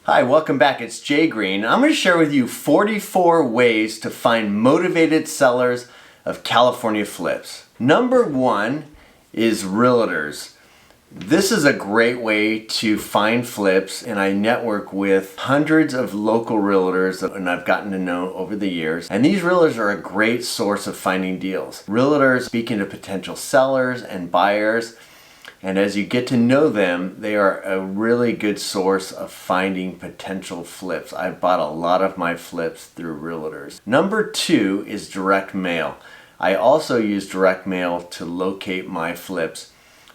Hi, welcome back. It's Jay Green. I'm going to share with you 44 ways to find motivated sellers of California flips. Number one is realtors. This is a great way to find flips, and I network with hundreds of local realtors and I've gotten to know over the years. And these realtors are a great source of finding deals. Realtors speaking to potential sellers and buyers. And as you get to know them, they are a really good source of finding potential flips. I've bought a lot of my flips through realtors. Number two is direct mail. I also use direct mail to locate my flips.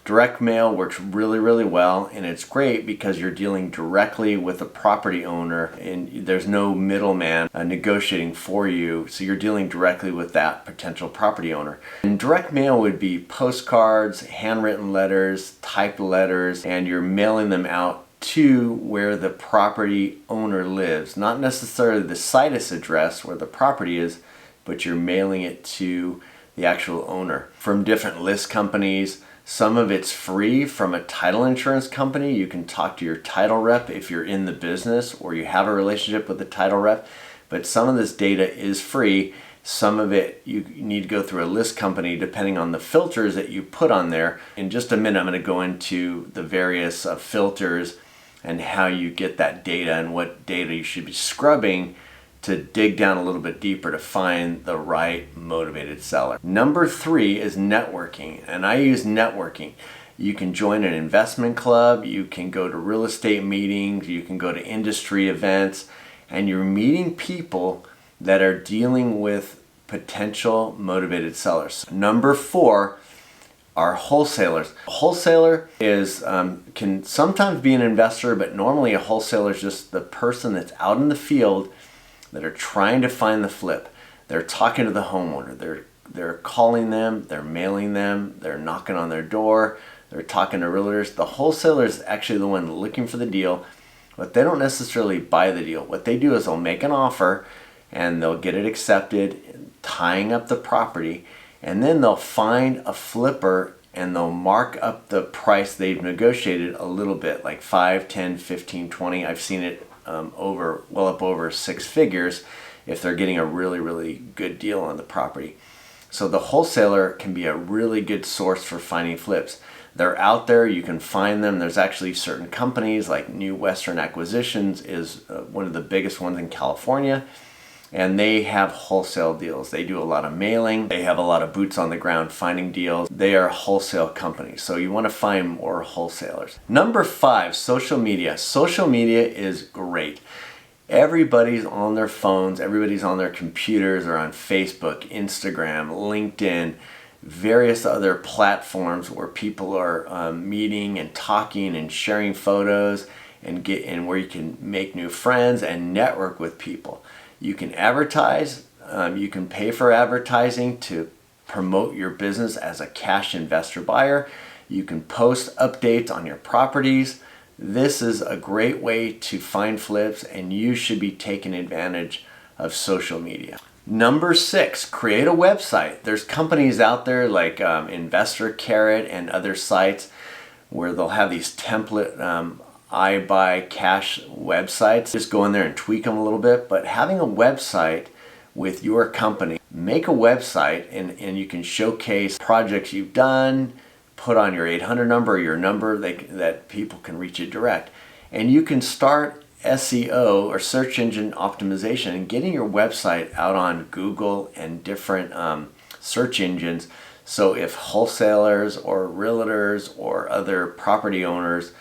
Direct mail works really well, and it's great because you're dealing directly with the property owner and there's no middleman negotiating for you, so you're dealing directly with that potential property owner. And direct mail would be postcards, handwritten letters, typed letters, and you're mailing them out to where the property owner lives. Not necessarily the situs address where the property is, but you're mailing it to the actual owner. From different list companies, some of it's free from a title insurance company. You can talk to your title rep if you're in the business or you have a relationship with the title rep. But some of this data is free. Some of it you need to go through a list company depending on the filters that you put on there. In just a minute, I'm going to go into the various filters and how you get that data and what data you should be scrubbing to dig down a little bit deeper to find the right motivated seller. Number three is networking, and I use networking. You can join an investment club, you can go to real estate meetings, you can go to industry events, and you're meeting people that are dealing with potential motivated sellers. Number four are wholesalers. A wholesaler is can sometimes be an investor, but normally a wholesaler is just the person that's out in the field that are trying to find the flip. They're talking to the homeowner. They're calling them, they're mailing them, they're knocking on their door, they're talking to realtors. The wholesaler is actually the one looking for the deal, but they don't necessarily buy the deal. What they do is they'll make an offer and they'll get it accepted, tying up the property, and then they'll find a flipper and they'll mark up the price they've negotiated a little bit, like 5, 10, 15, 20. I've seen it well up over 6 figures if they're getting a really good deal on the property. So the wholesaler can be a really good source for finding flips. They're out there, you can find them. There's actually certain companies like New Western Acquisitions is one of the biggest ones in California, and they have wholesale deals. They do a lot of mailing. They have a lot of boots on the ground finding deals. They are wholesale companies, so you want to find more wholesalers. Number five, social media. Social media is great. Everybody's on their phones, everybody's on their computers or on Facebook, Instagram, LinkedIn, various other platforms where people are meeting and talking and sharing photos and where you can make new friends and network with people. You can advertise, you can pay for advertising to promote your business as a cash investor buyer. You can post updates on your properties. This is a great way to find flips, and you should be taking advantage of social media. Number six, create a website. There's companies out there like Investor Carrot and other sites where they'll have these template I buy cash websites. Just go in there and tweak them a little bit, but having a website with your company, make a website and you can showcase projects you've done, put on your 800 number or your number that people can reach you direct. And you can start SEO or search engine optimization and getting your website out on Google and different search engines. So if wholesalers or realtors or other property owners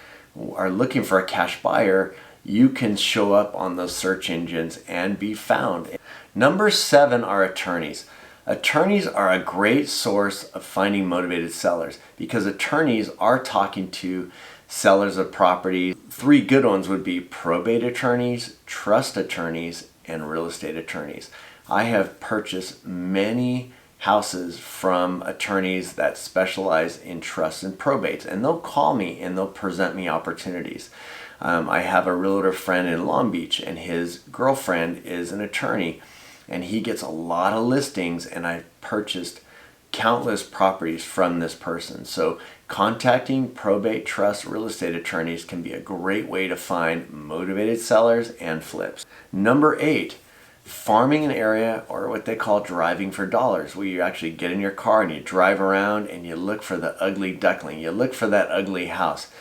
are looking for a cash buyer, you can show up on those search engines and be found. Number seven are attorneys. Attorneys are a great source of finding motivated sellers because attorneys are talking to sellers of property. 3 good ones would be probate attorneys, trust attorneys, and real estate attorneys. I have purchased many houses from attorneys that specialize in trusts and probates, and they'll call me and they'll present me opportunities. I have a realtor friend in Long Beach, and his girlfriend is an attorney, and he gets a lot of listings, and I've purchased countless properties from this person. So Contacting probate, trust, real estate attorneys can be a great way to find motivated sellers and flips. Number 8, farming an area, or what they call driving for dollars, where you actually get in your car and you drive around and you look for the ugly duckling. You look for that ugly house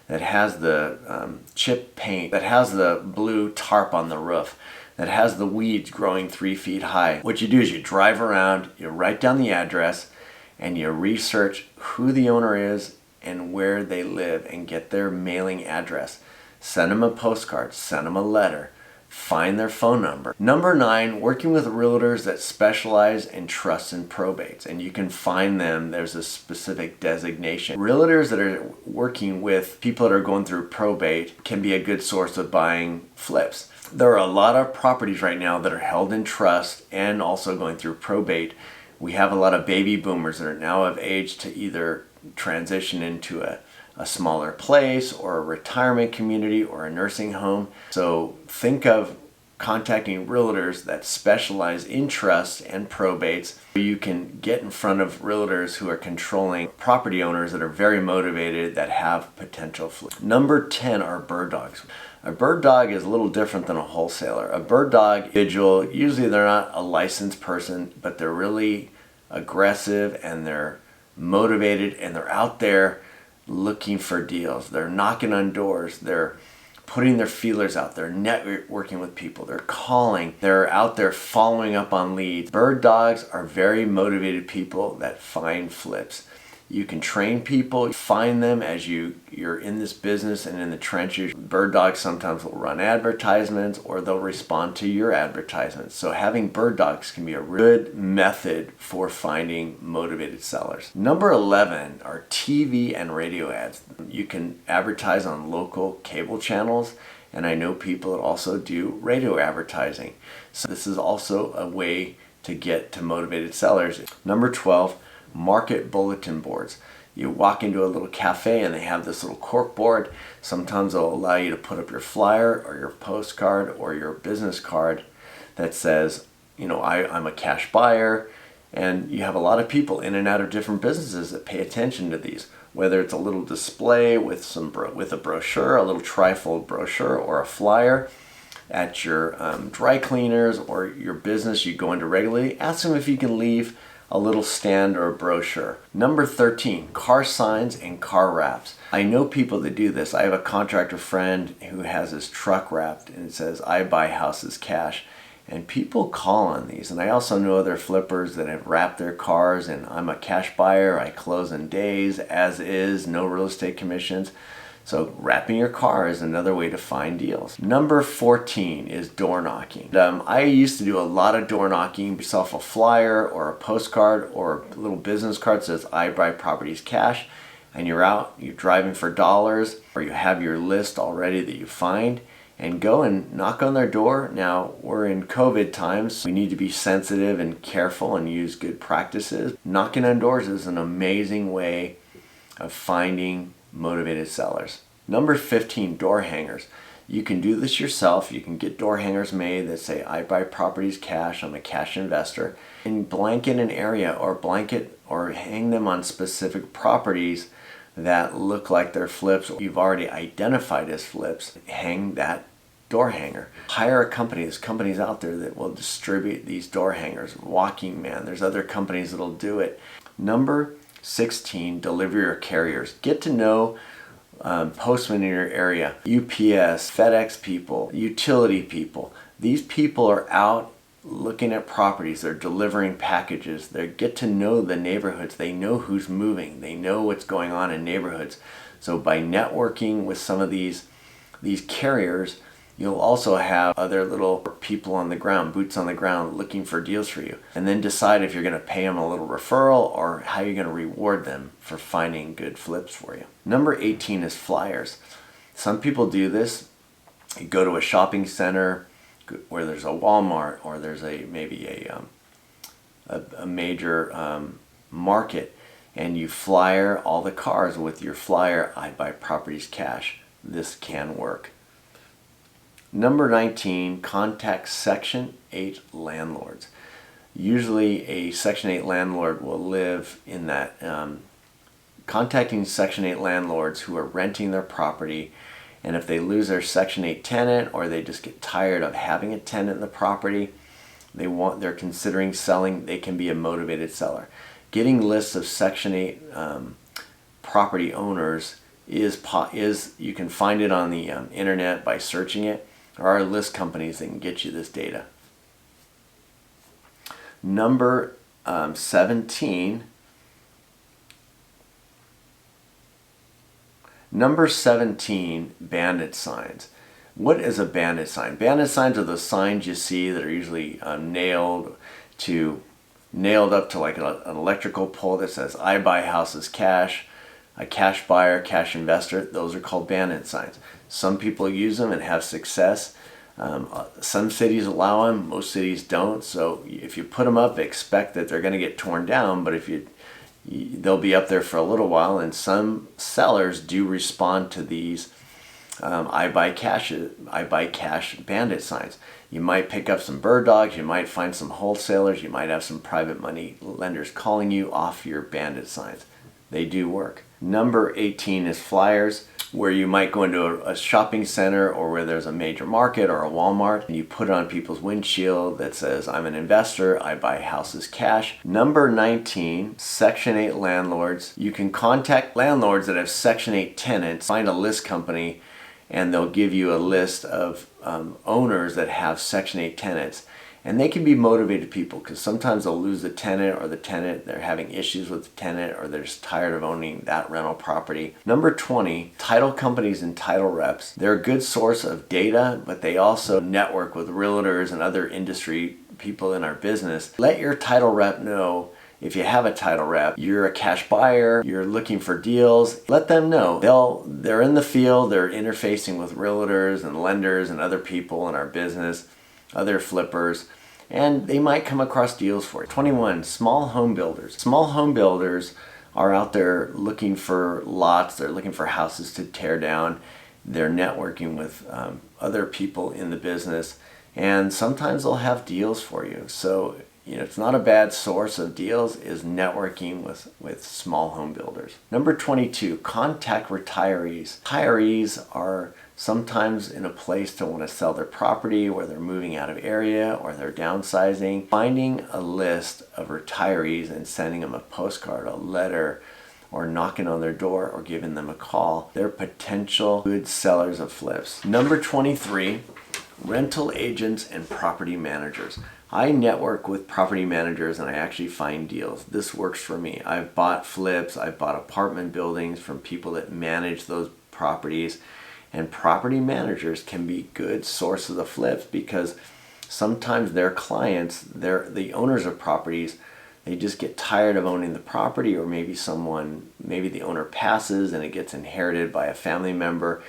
that has the chip paint, that has the blue tarp on the roof, that has the weeds growing 3 feet high. What you do is you drive around, you write down the address, and you research who the owner is and where they live and get their mailing address. Send them a postcard, send them a letter, find their phone number. Number 9, working with realtors that specialize in trusts and probates. And you can find them, there's a specific designation. Realtors that are working with people that are going through probate can be a good source of buying flips. There are a lot of properties right now that are held in trust and also going through probate. We have a lot of baby boomers that are now of age to either transition into a smaller place or a retirement community or a nursing home. So think of contacting realtors that specialize in trusts and probates. You can get in front of realtors who are controlling property owners that are very motivated, that have potential flips. Number 10 are bird dogs. A bird dog is a little different than a wholesaler. A bird dog individual, usually they're not a licensed person, but they're really aggressive and they're motivated and they're out there looking for deals. They're knocking on doors. They're putting their feelers out. They're networking with people. They're calling. They're out there following up on leads. Bird dogs are very motivated people that find flips. You can train people, find them as you're in this business and in the trenches. Bird dogs sometimes will run advertisements or they'll respond to your advertisements. So having bird dogs can be a good method for finding motivated sellers. Number 11 are TV and radio ads. You can advertise on local cable channels, and I know people that also do radio advertising. So this is also a way to get to motivated sellers. Number 12, market bulletin boards. You walk into a little cafe and they have this little cork board. Sometimes they'll allow you to put up your flyer or your postcard or your business card that says, I'm a cash buyer. And you have a lot of people in and out of different businesses that pay attention to these, whether it's a little display with with a brochure, a little trifold brochure, or a flyer at your dry cleaners or your business you go into regularly. Ask them if you can leave a little stand or a brochure. Number 13, car signs and car wraps. I know people that do this. I have a contractor friend who has his truck wrapped and it says, "I buy houses cash." And people call on these. And I also know other flippers that have wrapped their cars and "I'm a cash buyer, I close in days, as is, no real estate commissions." So wrapping your car is another way to find deals. Number 14 is door knocking. I used to do a lot of door knocking. Yourself a flyer or a postcard or a little business card that says "I buy properties cash," and you're out, you're driving for dollars, or you have your list already that you find, and go and knock on their door. Now, we're in COVID times. We need to be sensitive and careful and use good practices. Knocking on doors is an amazing way of finding motivated sellers. Number 15, door hangers. You can do this yourself. You can get door hangers made that say "I buy properties cash, I'm a cash investor," and blanket an area or hang them on specific properties that look like they're flips or you've already identified as flips. Hang that door hanger. Hire a company. There's companies out there that will distribute these door hangers. Walking Man. There's other companies that'll do it. Number 16, delivery or carriers. Get to know postmen in your area, UPS, FedEx people, utility people. These people are out looking at properties. They're delivering packages. They get to know the neighborhoods. They know who's moving. They know what's going on in neighborhoods. So by networking with some of these carriers, you'll also have other little people on the ground, boots on the ground, looking for deals for you. And then decide if you're going to pay them a little referral or how you're going to reward them for finding good flips for you. Number 18 is flyers. Some people do this. You go to a shopping center where there's a Walmart or there's maybe a major market, and you flyer all the cars with your flyer, "I buy properties cash." This can work. Number 19, contact Section 8 landlords. Usually a Section 8 landlord will live in that contacting Section 8 landlords who are renting their property, and if they lose their Section 8 tenant or they just get tired of having a tenant in the property, they're considering selling, they can be a motivated seller. Getting lists of Section 8 property owners is you can find it on the internet by searching it. There are list companies that can get you this data. Number 17. Number 17, bandit signs. What is a bandit sign? Bandit signs are the signs you see that are usually nailed up to like an electrical pole that says "I buy houses cash," a cash buyer, cash investor. Those are called bandit signs. Some people use them and have success. Some cities allow them, most cities don't. So if you put them up, expect that they're going to get torn down. But they'll be up there for a little while, and some sellers do respond to these I buy cash bandit signs. You might pick up some bird dogs, you might find some wholesalers, you might have some private money lenders calling you off your bandit signs. They do work. Number 18 is flyers, where you might go into a shopping center or where there's a major market or a Walmart, and you put it on people's windshield that says, "I'm an investor, I buy houses cash." Number 19, Section 8 landlords. You can contact landlords that have Section 8 tenants, find a list company, and they'll give you a list of owners that have Section 8 tenants. And they can be motivated people, because sometimes they'll lose the tenant, or they're having issues with the tenant, or they're just tired of owning that rental property. Number 20, title companies and title reps. They're a good source of data, but they also network with realtors and other industry people in our business. Let your title rep know. If you have a title rep, you're a cash buyer, you're looking for deals, let them know. They're in the field, they're interfacing with realtors and lenders and other people in our business, other flippers, and they might come across deals for you. 21, small home builders. Small home builders are out there looking for lots, they're looking for houses to tear down, they're networking with other people in the business, and sometimes they'll have deals for you. So it's not a bad source of deals, is networking with small home builders. Number 22, contact retirees. Retirees are sometimes in a place to want to sell their property, where they're moving out of area or they're downsizing. Finding a list of retirees and sending them a postcard, a letter, or knocking on their door or giving them a call, they're potential good sellers of flips. Number 23, rental agents and property managers. I network with property managers and I actually find deals. This works for me. I've bought flips, I've bought apartment buildings from people that manage those properties, and property managers can be good sources of flips, because sometimes their clients, the owners of properties, they just get tired of owning the property, or maybe the owner passes and it gets inherited by a family member,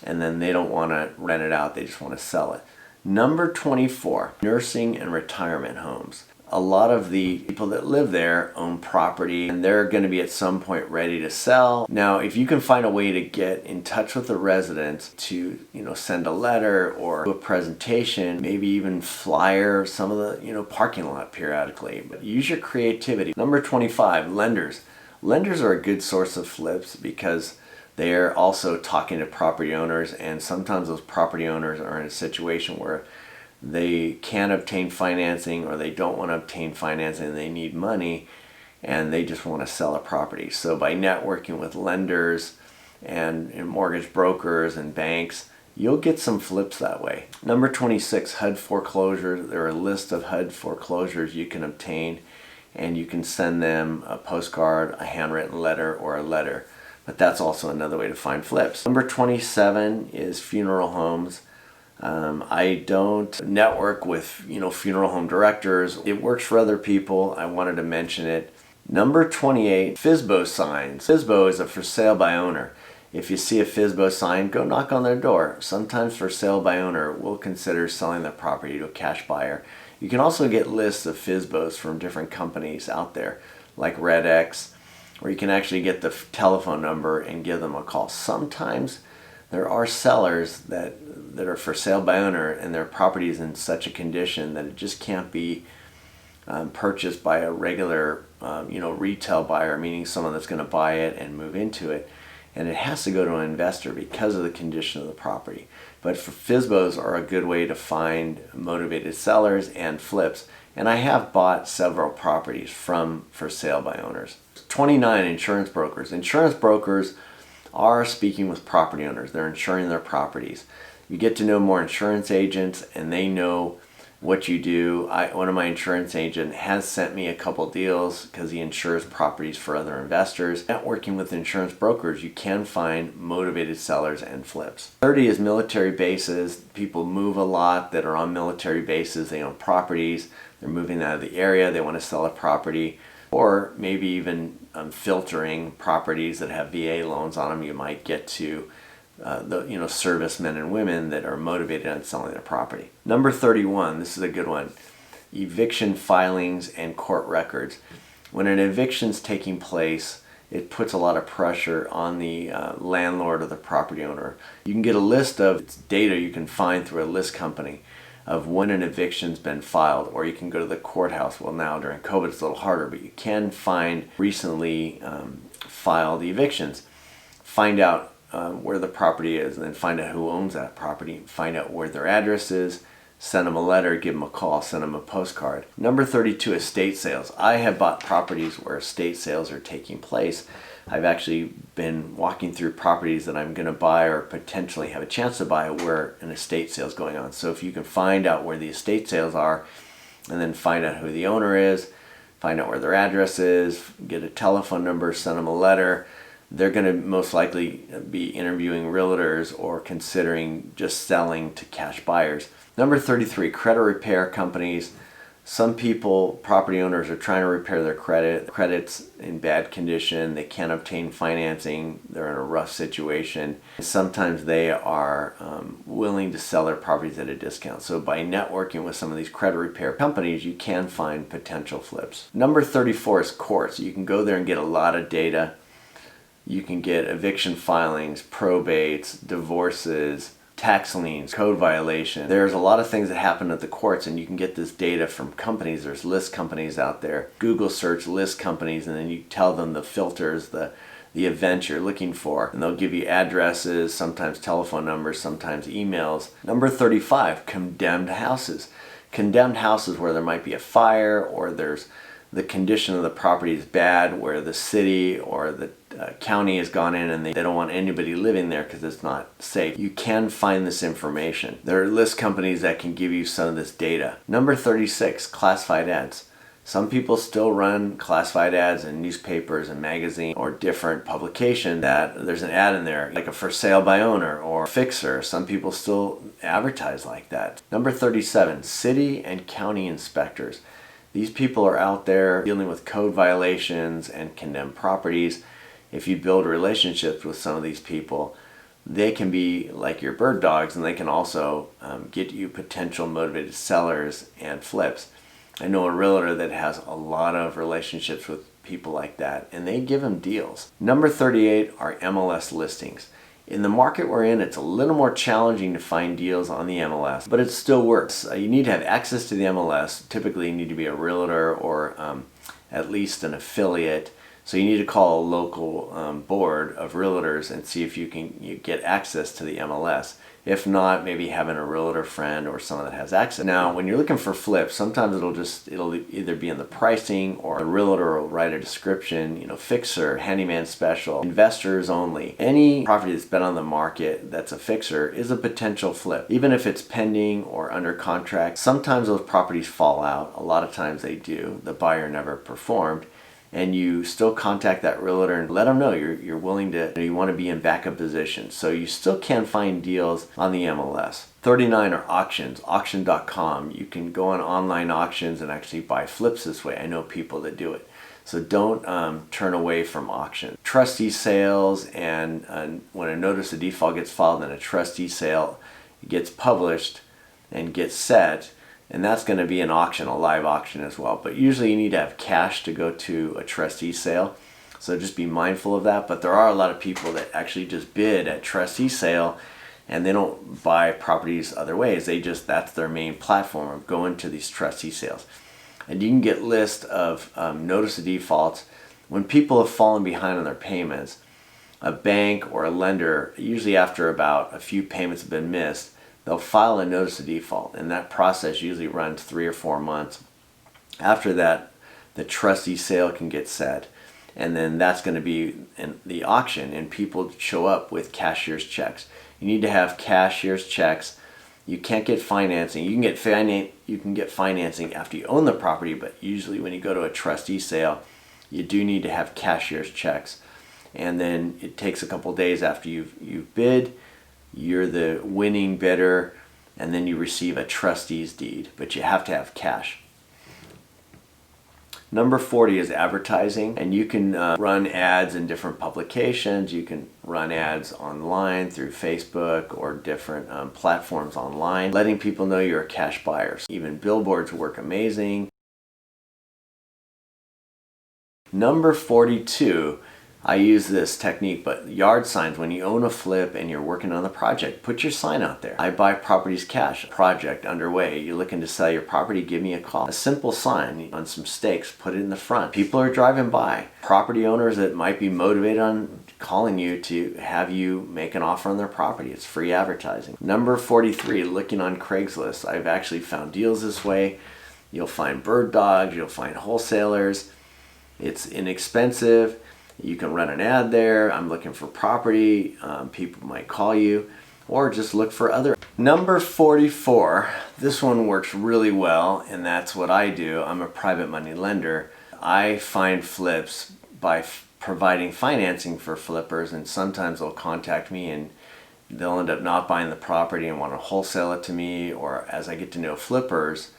and then they don't want to rent it out, they just want to sell it. Number 24, nursing and retirement homes. A lot of the people that live there own property, and they're going to be at some point ready to sell. Now, if you can find a way to get in touch with the residents to, send a letter or do a presentation, maybe even flyer some of the, parking lot periodically, but use your creativity. Number 25, lenders. Lenders are a good source of flips, because they're also talking to property owners, and sometimes those property owners are in a situation where they can't obtain financing, or they don't want to obtain financing, and they need money, and they just want to sell a property. So by networking with lenders and mortgage brokers and banks, you'll get some flips that way. Number 26, HUD foreclosures. There are a list of HUD foreclosures you can obtain, and you can send them a postcard, a handwritten letter, or a letter. But that's also another way to find flips. Number 27 is funeral homes. I don't network with funeral home directors. It works for other people. I wanted to mention it. Number 28, FSBO signs. FSBO is a for sale by owner. If you see a FSBO sign, go knock on their door. Sometimes for sale by owner will consider selling the property to a cash buyer. You can also get lists of FSBOs from different companies out there, like RedX, or you can actually get the telephone number and give them a call. Sometimes there are sellers that are for sale by owner, and their property is in such a condition that it just can't be purchased by a regular retail buyer, meaning someone that's going to buy it and move into it. And it has to go to an investor because of the condition of the property. But FSBOs are a good way to find motivated sellers and flips. And I have bought several properties from for sale by owners. 29, insurance brokers. Insurance brokers are speaking with property owners. They're insuring their properties. You get to know more insurance agents and they know what you do. One of my insurance agents has sent me a couple deals because he insures properties for other investors. Networking with insurance brokers, you can find motivated sellers and flips. 30 is military bases. People move a lot that are on military bases. They own properties. They're moving out of the area. They want to sell a property, or maybe even filtering properties that have VA loans on them. You might get to the servicemen and women that are motivated on selling their property. Number 31, this is a good one. Eviction filings and court records. When an eviction's taking place, it puts a lot of pressure on the landlord or the property owner. You can get a list of data you can find through a list company of when an eviction's been filed, or you can go to the courthouse. Well, now during COVID it's a little harder, but you can find recently filed evictions. Find out where the property is, and then find out who owns that property, find out where their address is, send them a letter, give them a call, send them a postcard. Number 32, estate sales. I have bought properties where estate sales are taking place. I've actually been walking through properties that I'm going to buy or potentially have a chance to buy where an estate sale is going on. So if you can find out where the estate sales are and then find out who the owner is, find out where their address is, get a telephone number, send them a letter, they're going to most likely be interviewing realtors or considering just selling to cash buyers. Number 33, credit repair companies. Some people, property owners, are trying to repair their credit. The credit's in bad condition. They can't obtain financing. They're in a rough situation. Sometimes they are willing to sell their properties at a discount. So by networking with some of these credit repair companies, you can find potential flips. Number 34 is courts. You can go there and get a lot of data. You can get eviction filings, probates, divorces, tax liens, code violations. There's a lot of things that happen at the courts, and you can get this data from companies. There's list companies out there. Google search list companies, and then you tell them the filters, the events you're looking for, and they'll give you addresses, sometimes telephone numbers, sometimes emails. Number 35, condemned houses. Condemned houses where there might be a fire, or there's the condition of the property is bad, where the city or the county has gone in and they don't want anybody living there because it's not safe. You can find this information. There are list companies that can give you some of this data. Number 36, classified ads. Some people still run classified ads in newspapers and magazines or different publications that there's an ad in there, like a for sale by owner or fixer. Some people still advertise like that. Number 37, city and county inspectors. These people are out there dealing with code violations and condemned properties. If you build relationships with some of these people, they can be like your bird dogs, and they can also get you potential motivated sellers and flips. I know a realtor that has a lot of relationships with people like that, and they give them deals. Number 38 are MLS listings. In the market we're in, it's a little more challenging to find deals on the MLS, but it still works. You need to have access to the MLS. Typically, you need to be a realtor or at least an affiliate. So you need to call a local board of realtors and see if you get access to the MLS. If not, maybe having a realtor friend or someone that has access. Now, when you're looking for flips, sometimes it'll either be in the pricing, or a realtor will write a description, fixer, handyman special, investors only. Any property that's been on the market that's a fixer is a potential flip. Even if it's pending or under contract, sometimes those properties fall out. A lot of times they do. The buyer never performed. And you still contact that realtor and let them know you're willing to, you want to be in backup position. So you still can find deals on the MLS. 39 are auctions, auction.com. You can go on online auctions and actually buy flips this way. I know people that do it. So don't turn away from auction. Trustee sales, and when a notice of default gets filed and a trustee sale gets published and gets set, and that's going to be an auction, a live auction as well. But usually you need to have cash to go to a trustee sale. So just be mindful of that. But there are a lot of people that actually just bid at trustee sale, and they don't buy properties other ways. That's their main platform of going to these trustee sales. and you can get list of notice of defaults. When people have fallen behind on their payments, a bank or a lender, usually after about a few payments have been missed, they'll file a notice of default, and that process usually runs 3 or 4 months. After that, the trustee sale can get set, and then that's going to be in the auction, and people show up with cashier's checks. You need to have cashier's checks. You can't get financing. You can get financing after you own the property, but usually when you go to a trustee sale, you do need to have cashier's checks. And then it takes a couple days after you've bid, you're the winning bidder, and then you receive a trustee's deed, but you have to have cash. Number 40 is advertising, and you can run ads in different publications. You can run ads online through Facebook or different platforms online, letting people know you're a cash buyer. Even billboards work amazing. Number 42, I use this technique, but yard signs. When you own a flip and you're working on the project, put your sign out there. I buy properties cash. Project underway. You're looking to sell your property, give me a call. A simple sign on some stakes, put it in the front. People are driving by. Property owners that might be motivated on calling you to have you make an offer on their property. It's free advertising. Number 43, looking on Craigslist. I've actually found deals this way. You'll find bird dogs, you'll find wholesalers. It's inexpensive. You can run an ad there. I'm looking for property. People might call you, or just look for other. Number 44, this one works really well, and that's what I do. I'm a private money lender. I find flips by providing financing for flippers, and sometimes they'll contact me and they'll end up not buying the property and want to wholesale it to me, or as I get to know flippers,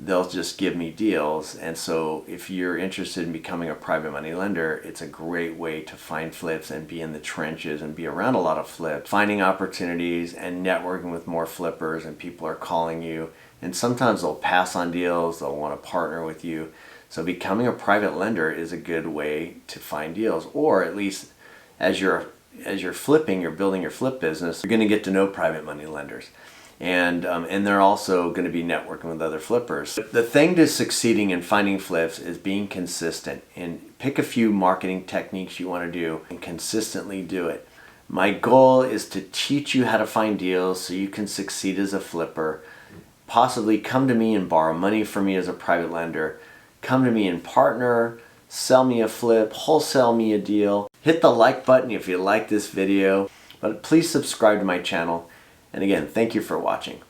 they'll just give me deals. And so if you're interested in becoming a private money lender, it's a great way to find flips and be in the trenches and be around a lot of flips, finding opportunities and networking with more flippers, and people are calling you, and sometimes they'll pass on deals, they'll want to partner with you. So becoming a private lender is a good way to find deals, or at least as you're flipping, you're building your flip business, you're going to get to know private money lenders. And they're also going to be networking with other flippers. The thing to succeeding in finding flips is being consistent, and pick a few marketing techniques you want to do and consistently do it. My goal is to teach you how to find deals so you can succeed as a flipper. Possibly come to me and borrow money from me as a private lender. Come to me and partner, sell me a flip, wholesale me a deal. Hit the like button if you like this video, but please subscribe to my channel. And again, thank you for watching.